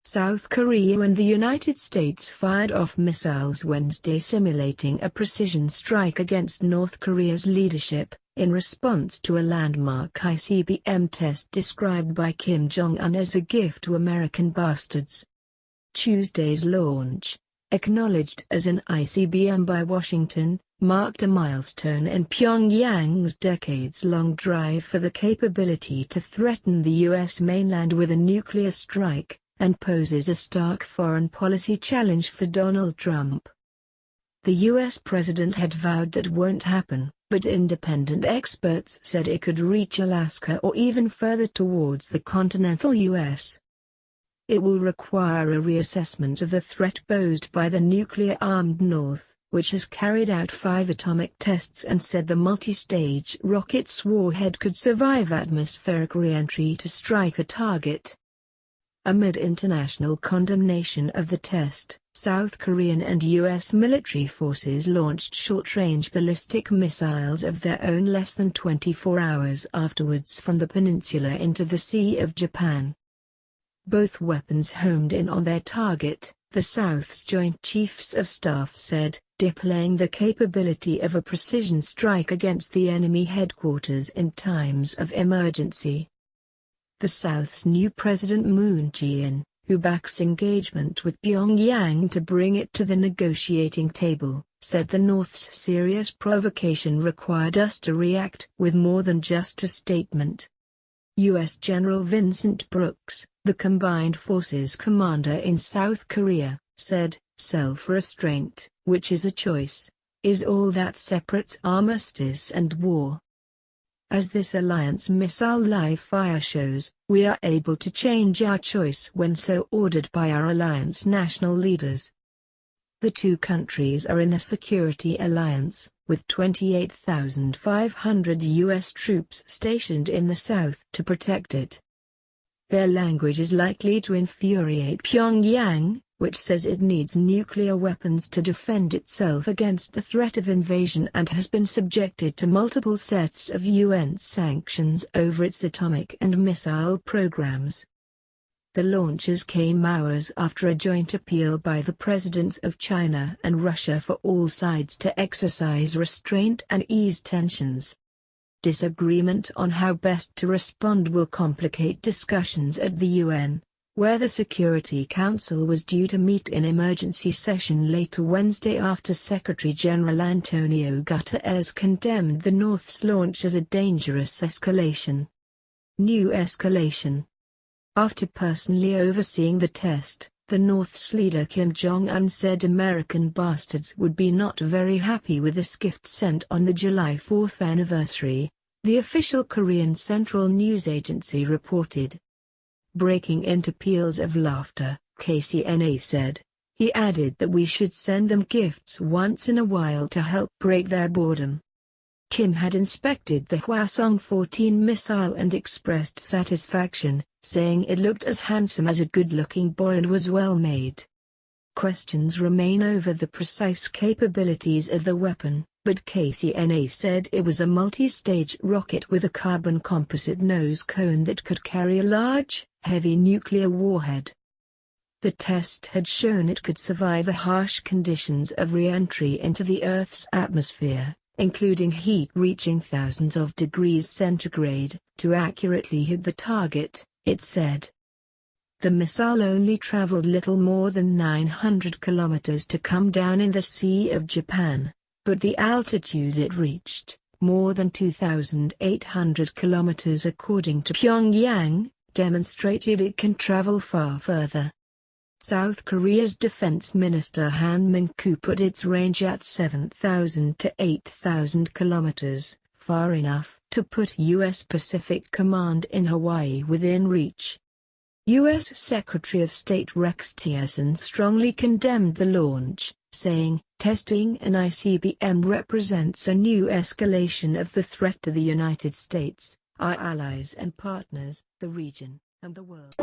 South Korea and the United States fired off missiles Wednesday simulating a precision strike against North Korea's leadership, in response to a landmark ICBM test described by Kim Jong-un as a gift to American bastards. Tuesday's launch, acknowledged as an ICBM by Washington, marked a milestone in Pyongyang's decades-long drive for the capability to threaten the U.S. mainland with a nuclear strike, and poses a stark foreign policy challenge for Donald Trump. The U.S. president had vowed that won't happen, but independent experts said it could reach Alaska or even further towards the continental U.S. It will require a reassessment of the threat posed by the nuclear-armed North, which has carried out 5 atomic tests and said the multi-stage rocket's warhead could survive atmospheric re-entry to strike a target. Amid international condemnation of the test, South Korean and U.S. military forces launched short-range ballistic missiles of their own less than 24 hours afterwards from the peninsula into the Sea of Japan. Both weapons homed in on their target, the South's Joint Chiefs of Staff said, displaying the capability of a precision strike against the enemy headquarters in times of emergency. The South's new President Moon Jae-in, who backs engagement with Pyongyang to bring it to the negotiating table, said the North's serious provocation required us to react with more than just a statement. U.S. General Vincent Brooks, the Combined Forces commander in South Korea, said, "Self-restraint, which is a choice, is all that separates armistice and war. As this alliance missile live fire shows, we are able to change our choice when so ordered by our alliance national leaders." The two countries are in a security alliance, with 28,500 U.S. troops stationed in the south to protect it. Their language is likely to infuriate Pyongyang, which says it needs nuclear weapons to defend itself against the threat of invasion and has been subjected to multiple sets of UN sanctions over its atomic and missile programs. The launches came hours after a joint appeal by the presidents of China and Russia for all sides to exercise restraint and ease tensions. Disagreement on how best to respond will complicate discussions at the UN, where the Security Council was due to meet in emergency session later Wednesday after Secretary-General Antonio Guterres condemned the North's launch as a dangerous escalation. New escalation. After personally overseeing the test, the North's leader Kim Jong-un said American bastards would be not very happy with this gift sent on the July 4th anniversary, the official Korean Central News Agency reported. Breaking into peals of laughter, KCNA said. He added that we should send them gifts once in a while to help break their boredom. Kim had inspected the Hwasong-14 missile and expressed satisfaction, saying it looked as handsome as a good-looking boy and was well made. Questions remain over the precise capabilities of the weapon, but KCNA said it was a multi-stage rocket with a carbon composite nose cone that could carry a large, heavy nuclear warhead. The test had shown it could survive the harsh conditions of re-entry into the Earth's atmosphere, including heat reaching thousands of degrees centigrade, to accurately hit the target, it said. The missile only traveled little more than 900 kilometers to come down in the Sea of Japan, but the altitude it reached, more than 2,800 kilometers according to Pyongyang, demonstrated it can travel far further. South Korea's Defense Minister Han Min-koo put its range at 7,000 to 8,000 kilometers, far enough to put U.S. Pacific Command in Hawaii within reach. U.S. Secretary of State Rex Tillerson strongly condemned the launch, saying, "Testing an ICBM represents a new escalation of the threat to the United States, our allies and partners, the region, and the world."